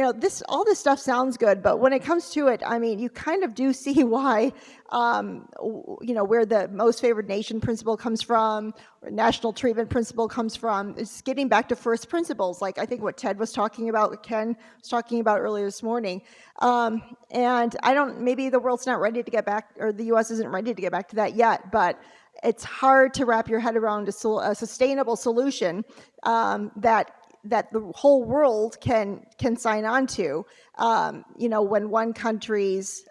all this stuff sounds good, but when it comes to it, I mean, you kind of do see why, where the most favored nation principle comes from, or national treatment principle comes from. It's getting back to first principles, like I think what Ted was talking about, what Ken was talking about earlier this morning. And maybe the world's not ready to get back, or the US isn't ready to get back to that yet, but it's hard to wrap your head around a sustainable solution that the whole world can sign on to, when one country's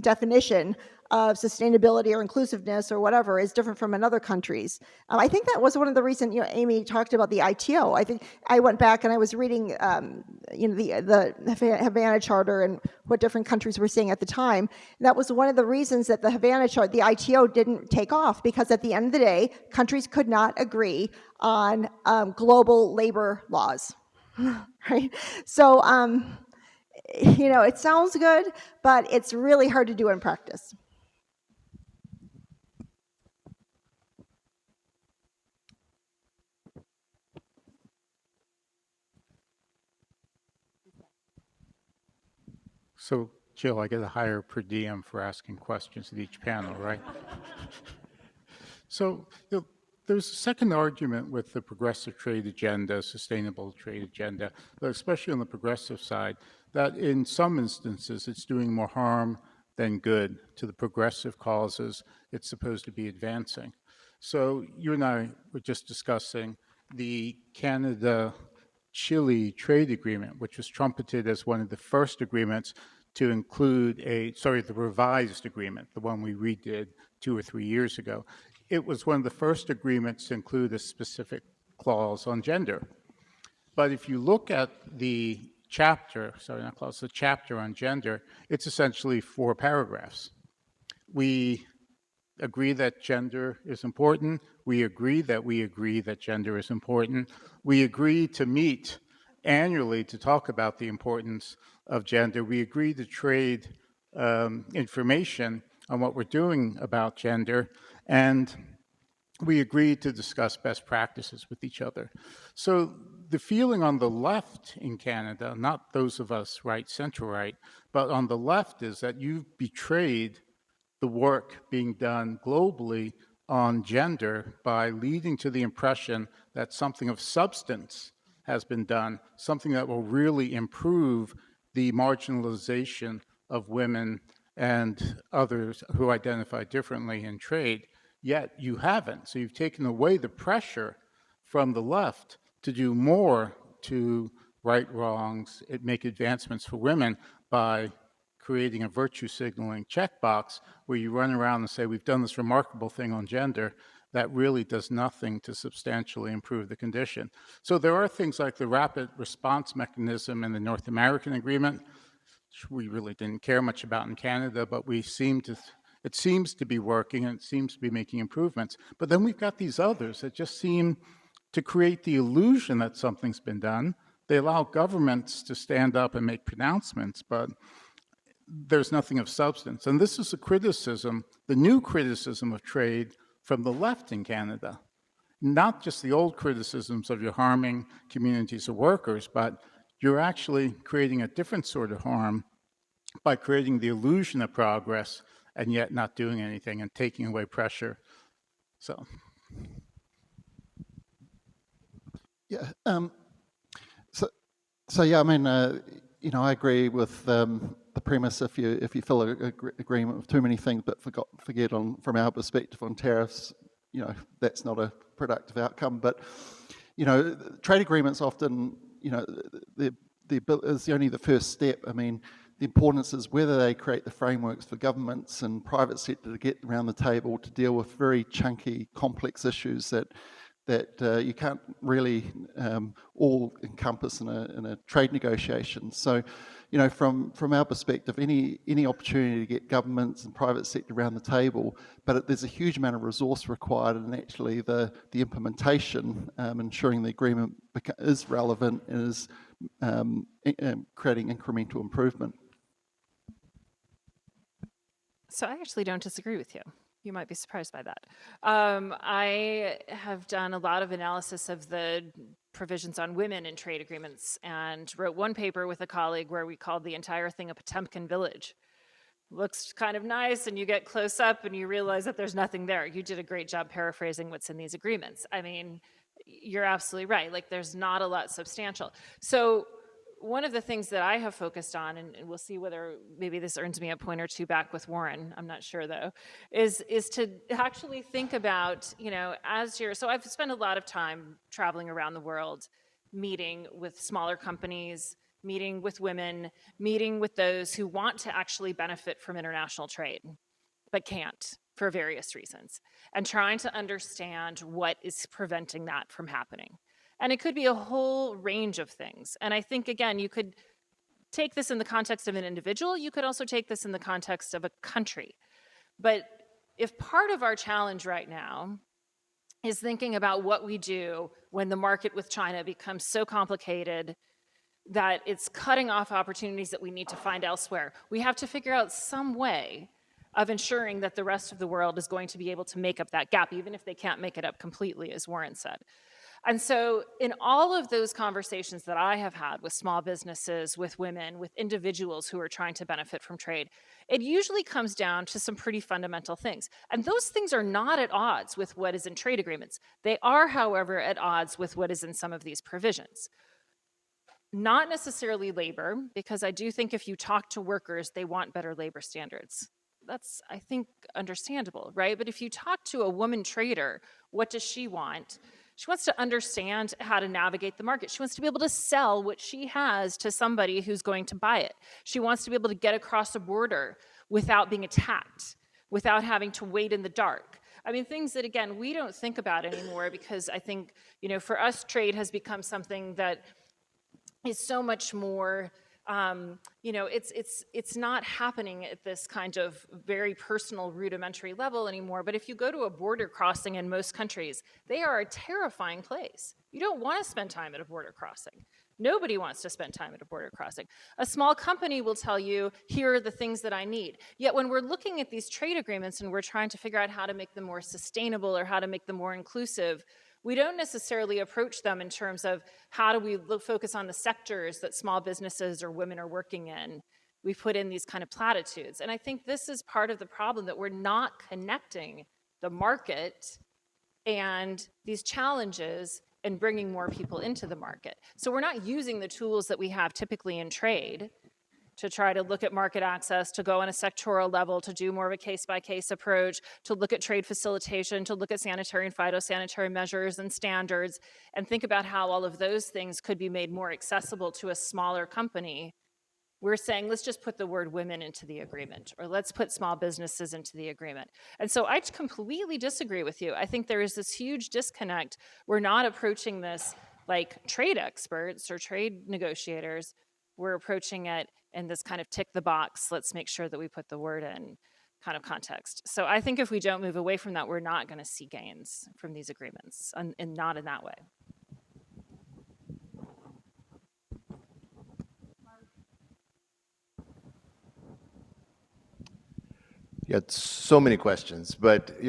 definition of sustainability or inclusiveness or whatever is different from another country's. I think that was one of the reasons, Amy talked about the ITO. I think I went back and I was reading, the Havana Charter and what different countries were saying at the time. And that was one of the reasons that the Havana Charter, the ITO, didn't take off, because at the end of the day, countries could not agree on global labor laws, right? So, it sounds good, but it's really hard to do in practice. So, Jill, I get a higher per diem for asking questions at each panel, right? So, there's a second argument with the progressive trade agenda, sustainable trade agenda, but especially on the progressive side, that in some instances it's doing more harm than good to the progressive causes it's supposed to be advancing. So you and I were just discussing the Canada-Chile trade agreement, which was trumpeted as one of the first agreements to include the revised agreement, the one we redid 2 or 3 years ago. It was one of the first agreements to include a specific clause on gender. But if you look at the chapter on gender, it's essentially 4 paragraphs. We agree that gender is important. We agree that gender is important. We agree to meet annually to talk about the importance of gender. We agree to trade information on what we're doing about gender, and we agree to discuss best practices with each other. So the feeling on the left in Canada, not those of us right, center-right, but on the left, is that you've betrayed the work being done globally on gender by leading to the impression that something of substance has been done, something that will really improve the marginalization of women and others who identify differently in trade, yet you haven't. So you've taken away the pressure from the left to do more to right wrongs, make advancements for women by creating a virtue signaling checkbox where you run around and say, we've done this remarkable thing on gender that really does nothing to substantially improve the condition. So there are things like the rapid response mechanism in the North American agreement, which we really didn't care much about in Canada, but it seems to be working and it seems to be making improvements. But then we've got these others that just seem to create the illusion that something's been done. They allow governments to stand up and make pronouncements, but there's nothing of substance. And this is a criticism, the new criticism of trade from the left in Canada. Not just the old criticisms of you're harming communities of workers, but you're actually creating a different sort of harm by creating the illusion of progress and yet not doing anything and taking away pressure. So. Yeah. So yeah, I mean, I agree with the premise. If you fill an agreement with too many things, but forget from our perspective on tariffs, that's not a productive outcome. But trade agreements often, is only the first step. I mean, the importance is whether they create the frameworks for governments and private sector to get around the table to deal with very chunky, complex issues that you can't really all encompass in a trade negotiation. So, from our perspective, any opportunity to get governments and private sector around the table, but there's a huge amount of resource required, and actually the implementation, ensuring the agreement is relevant and is creating incremental improvement. So I actually don't disagree with you. You might be surprised by that. I have done a lot of analysis of the provisions on women in trade agreements and wrote one paper with a colleague where we called the entire thing a Potemkin village. Looks kind of nice, and you get close up and you realize that there's nothing there. You did a great job paraphrasing what's in these agreements. I mean, you're absolutely right. Like, there's not a lot substantial. So one of the things that I have focused on, and we'll see whether maybe this earns me a point or two back with Warren, I'm not sure though, is to actually think about, so I've spent a lot of time traveling around the world, meeting with smaller companies, meeting with women, meeting with those who want to actually benefit from international trade, but can't for various reasons, and trying to understand what is preventing that from happening. And it could be a whole range of things. And I think, again, you could take this in the context of an individual. You could also take this in the context of a country. But if part of our challenge right now is thinking about what we do when the market with China becomes so complicated that it's cutting off opportunities that we need to find elsewhere, we have to figure out some way of ensuring that the rest of the world is going to be able to make up that gap, even if they can't make it up completely, as Warren said. And so in all of those conversations that I have had with small businesses, with women, with individuals who are trying to benefit from trade, it usually comes down to some pretty fundamental things. And those things are not at odds with what is in trade agreements. They are, however, at odds with what is in some of these provisions. Not necessarily labor, because I do think if you talk to workers, they want better labor standards. That's, I think, understandable, right? But if you talk to a woman trader, what does she want? She wants to understand how to navigate the market. She wants to be able to sell what she has to somebody who's going to buy it. She wants to be able to get across a border without being attacked, without having to wait in the dark. I mean, things that, again, we don't think about anymore because I think, for us, trade has become something that is so much more, it's not happening at this kind of very personal, rudimentary level anymore. But if you go to a border crossing in most countries, they are a terrifying place. You don't want to spend time at a border crossing. Nobody wants to spend time at a border crossing. A small company will tell you, here are the things that I need. Yet when we're looking at these trade agreements and we're trying to figure out how to make them more sustainable or how to make them more inclusive, we don't necessarily approach them in terms of how do we focus on the sectors that small businesses or women are working in. We put in these kind of platitudes. And I think this is part of the problem, that we're not connecting the market and these challenges and bringing more people into the market. So we're not using the tools that we have typically in trade to try to look at market access, to go on a sectoral level, to do more of a case-by-case approach, to look at trade facilitation, to look at sanitary and phytosanitary measures and standards, and think about how all of those things could be made more accessible to a smaller company. We're saying, let's just put the word women into the agreement, or let's put small businesses into the agreement. And so I completely disagree with you. I think there is this huge disconnect. We're not approaching this like trade experts or trade negotiators. We're approaching it in this kind of tick the box, let's make sure that we put the word in kind of context. So I think if we don't move away from that, we're not going to see gains from these agreements, and not in that way. Yeah, so many questions, but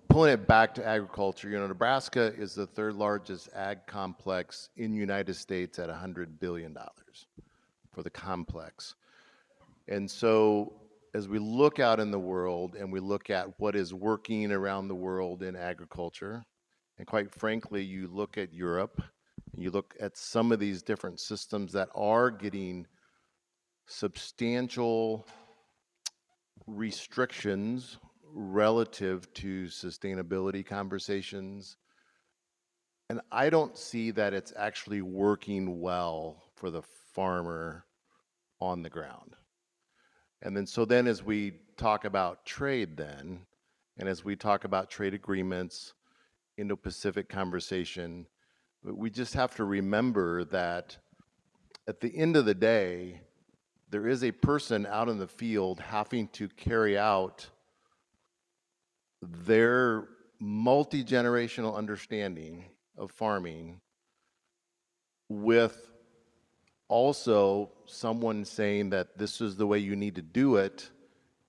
pulling it back to agriculture, Nebraska is the third largest ag complex in the United States at $100 billion for the complex. And so as we look out in the world and we look at what is working around the world in agriculture, and quite frankly, you look at Europe, you look at some of these different systems that are getting substantial restrictions relative to sustainability conversations. And I don't see that it's actually working well for the farmer on the ground. And then as we talk about trade then, and as we talk about trade agreements, Indo-Pacific conversation, we just have to remember that at the end of the day, there is a person out in the field having to carry out their multi-generational understanding of farming with also someone saying that this is the way you need to do it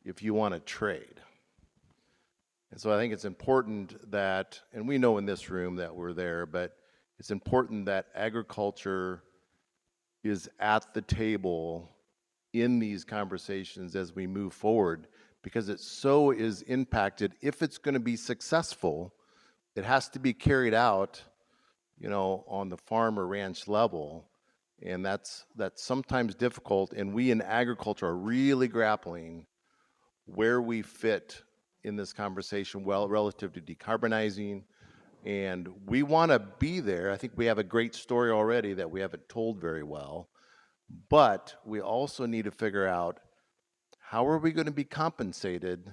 if you want to trade. And so I think it's important that, and we know in this room that we're there, but it's important that agriculture is at the table in these conversations as we move forward, because it so is impacted. If it's going to be successful, it has to be carried out, on the farm or ranch level. And that's sometimes difficult. And we in agriculture are really grappling where we fit in this conversation relative to decarbonizing. And we want to be there. I think we have a great story already that we haven't told very well. But we also need to figure out, how are we going to be compensated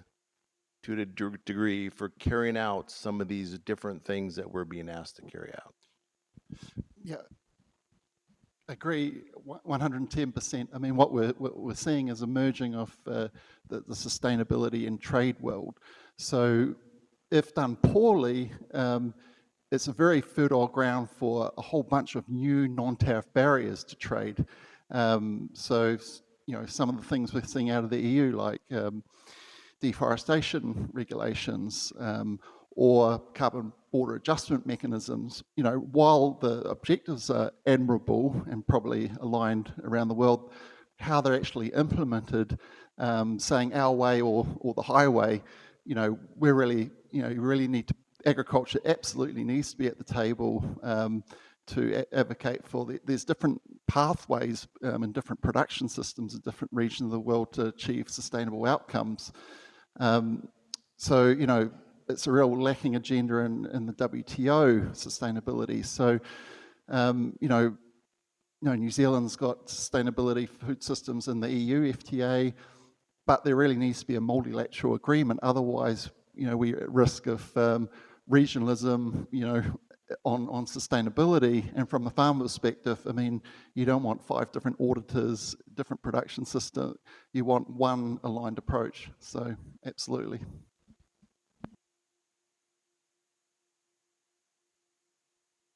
to a degree for carrying out some of these different things that we're being asked to carry out? Yeah, agree 110%. I mean, what we're seeing is a merging of the sustainability and trade world. So if done poorly, it's a very fertile ground for a whole bunch of new non-tariff barriers to trade. So, some of the things we're seeing out of the EU, like deforestation regulations, or carbon border adjustment mechanisms, while the objectives are admirable and probably aligned around the world, how they're actually implemented, saying our way or the highway, we're really, you really need to, agriculture absolutely needs to be at the table to advocate for there's different pathways and different production systems in different regions of the world to achieve sustainable outcomes. So, it's a real lacking agenda in the WTO sustainability. So, New Zealand's got sustainability food systems in the EU FTA, but there really needs to be a multilateral agreement. Otherwise, we're at risk of regionalism, on sustainability. And from the farmer perspective, I mean, you don't want 5 different auditors, different production systems. You want one aligned approach. So, absolutely.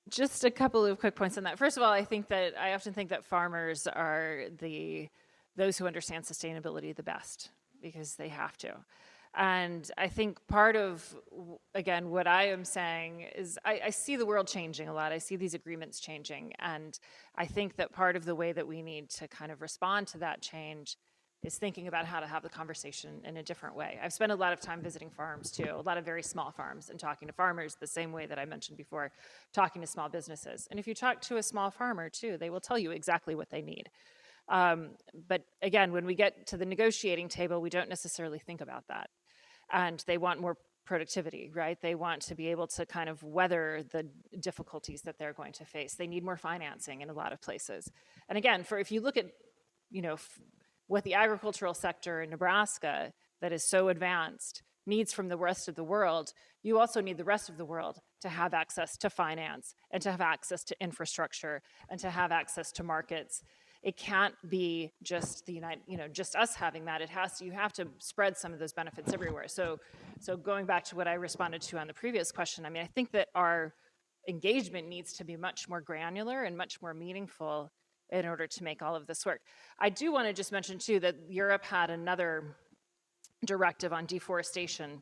Just a couple of quick points on that. First of all, I often think that farmers are those who understand sustainability the best, because they have to. And I think part of, again, what I am saying is I see the world changing a lot. I see these agreements changing. And I think that part of the way that we need to kind of respond to that change is thinking about how to have the conversation in a different way. I've spent a lot of time visiting farms too, a lot of very small farms, and talking to farmers the same way that I mentioned before, talking to small businesses. And if you talk to a small farmer too, they will tell you exactly what they need. But again, when we get to the negotiating table, we don't necessarily think about that. And they want more productivity, right? They want to be able to kind of weather the difficulties that they're going to face. They need more financing in a lot of places. And again, if you look at, what the agricultural sector in Nebraska that is so advanced needs from the rest of the world, you also need the rest of the world to have access to finance and to have access to infrastructure and to have access to markets. It can't be just just us having that. You have to spread some of those benefits everywhere. So going back to what I responded to on the previous question, I mean, I think that our engagement needs to be much more granular and much more meaningful in order to make all of this work. I do want to just mention too that Europe had another directive on deforestation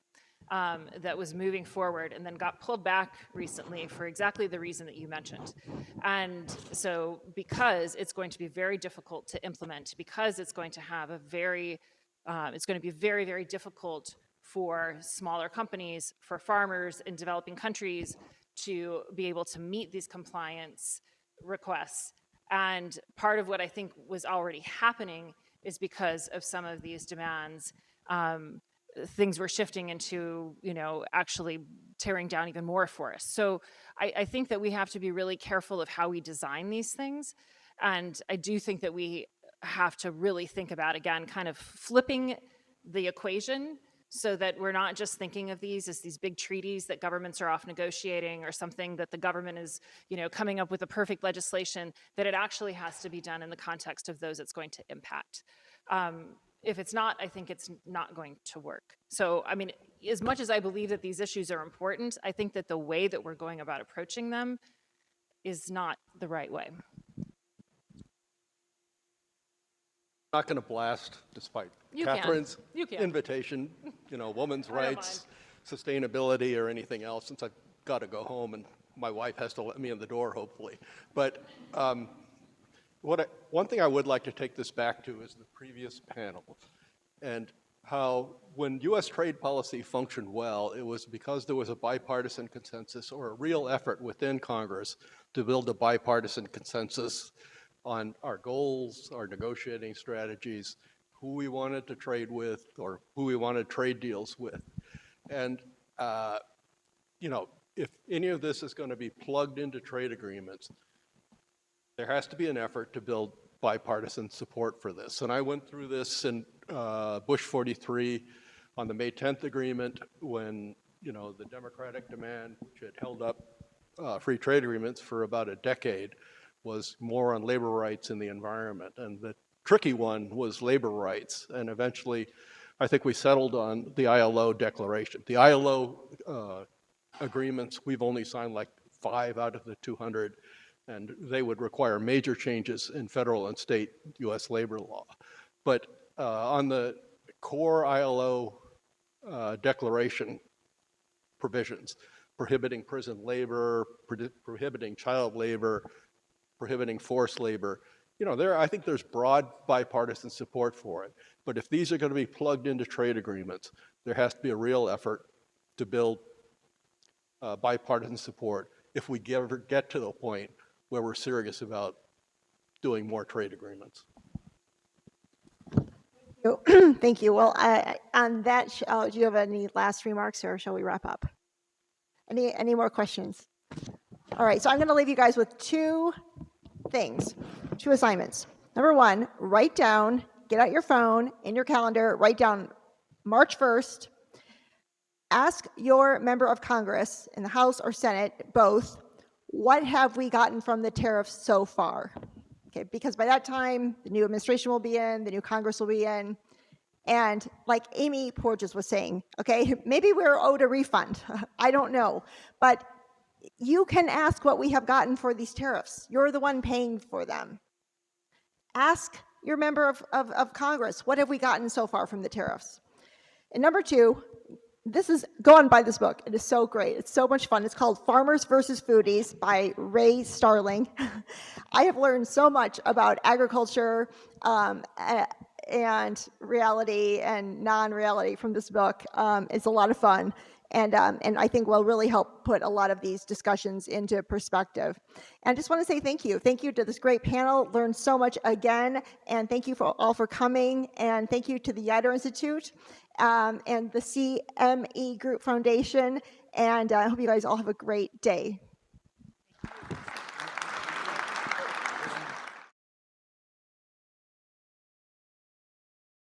that was moving forward and then got pulled back recently for exactly the reason that you mentioned. And so because it's going to be very difficult to implement, because it's going to have it's going to be very, very difficult for smaller companies, for farmers in developing countries to be able to meet these compliance requests. And part of what I think was already happening is because of some of these demands, things were shifting into, actually tearing down even more forests. So I think that we have to be really careful of how we design these things. And I do think that we have to really think about, again, kind of flipping the equation so that we're not just thinking of these as these big treaties that governments are off negotiating or something that the government is, coming up with a perfect legislation, that it actually has to be done in the context of those it's going to impact. If it's not, I think it's not going to work. So, I mean, as much as I believe that these issues are important, I think that the way that we're going about approaching them is not the right way. Not going to blast, despite Katrin's invitation, women's rights, sustainability or anything else, since I've got to go home and my wife has to let me in the door, hopefully. But one thing I would like to take this back to is the previous panel, and how when U.S. trade policy functioned well, it was because there was a bipartisan consensus or a real effort within Congress to build a bipartisan consensus on our goals, our negotiating strategies, who we wanted to trade with or who we wanted trade deals with. And, you know, if any of this is going to be plugged into trade agreements, there has to be an effort to build bipartisan support for this. And I went through this in Bush 43 on the May 10th agreement when, you know, the Democratic demand, which had held up free trade agreements for about a decade, was more on labor rights and the environment. And the tricky one was labor rights. And eventually, I think we settled on the ILO declaration. The ILO agreements, we've only signed like 5 out of the 200, and they would require major changes in federal and state U.S. labor law. But on the core ILO declaration provisions, prohibiting prison labor, prohibiting child labor, prohibiting forced labor, you know, I think there's broad bipartisan support for it. But if these are going to be plugged into trade agreements, there has to be a real effort to build bipartisan support if we ever get to the point where we're serious about doing more trade agreements. Thank you. Well, on that, do you have any last remarks, or shall we wrap up? Any more questions? All right, so I'm going to leave you guys with 2 things, 2 assignments. Number 1, write down, get out your phone, in your calendar, write down March 1st. Ask your member of Congress in the House or Senate, both, what have we gotten from the tariffs so far? Okay, because by that time, the new administration will be in, the new Congress will be in, and like Amy Porges was saying, okay, maybe we're owed a refund. I don't know, but you can ask what we have gotten for these tariffs. You're the one paying for them. Ask your member of Congress, what have we gotten so far from the tariffs? And number 2, go and buy this book. It is so great. It's so much fun. It's called Farmers versus Foodies by Ray Starling. I have learned so much about agriculture and reality and non-reality from this book. It's a lot of fun. And I think will really help put a lot of these discussions into perspective. And I just want to say thank you. Thank you to this great panel. Learned so much again. And thank you all for coming. And thank you to the Yeutter Institute and the CME Group Foundation. And I hope you guys all have a great day.